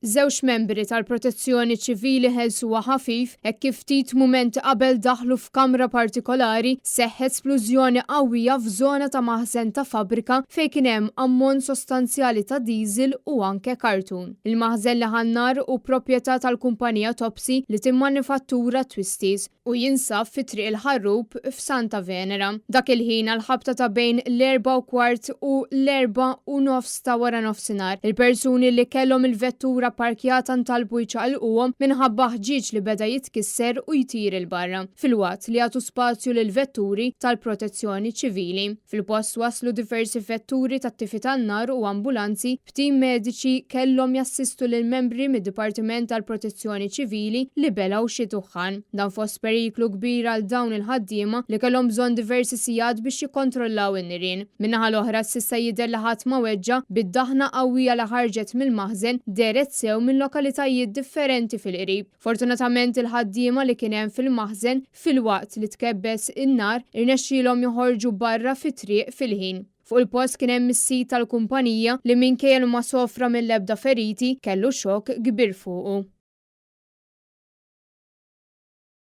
Żewġ membri tal-Protezzjoni Ċivili ħelsuha ħafif hekk kif ftit mumenti qabel daħlu f'kamra partikolari seħħet splużjoni qawwija f'żona ta' maħżen ta' fabbrika fejn kien hemm ammont sostanzjali ta' diesel u anke kartun. Il-maħżen li ħannar u proprjetà tal-kumpanija Topsy li timmanifattura Twisties u jinsab fi triq il-Ħarrub f'Santa Venera. Dak il-ħin għal-ħabta ta' bejn l-4:15 u l-4:30 ta' wara nofsinhar. Il-persuni li kellhom il-vettura parkjata ntalbu jċaqalquhom minħabba ħġieġ li beda jitkisser u jtir il-barra. Fil-waqt li għatu spazju lil vetturi tal-Protezzjoni Ċivili. Fil-post waslu diversi vetturi tat-tifi tan-nar u ambulanzi b'tim mediċi kellhom jassistu lil membri mid-Dipartiment tal-Protezzjoni Ċivili li belaw xi tuħħan. Dan fost periklu kbir għal dawn il-ħaddiema li kellhom bżonn diversi sigħat biex jikkontrollaw in-nirien. Min-naħa l-oħra s'issa jidher li ħadd ma weġġa bid-daħna qawwija li ħarġet mill-maħżen deret sew minn lokalitajiet differenti fil-qrib. Fortunatament il-ħaddiema li kien hemm fil-maħżen fil-waqt li tkebbes in-nar irnexxielhom joħorġu barra fit-triq fil-ħin. Fuq il-post kien hemm is-sit tal-kumpanija li minkejja ma sofra mill-ebda feriti kellu xokk kbir fuqu.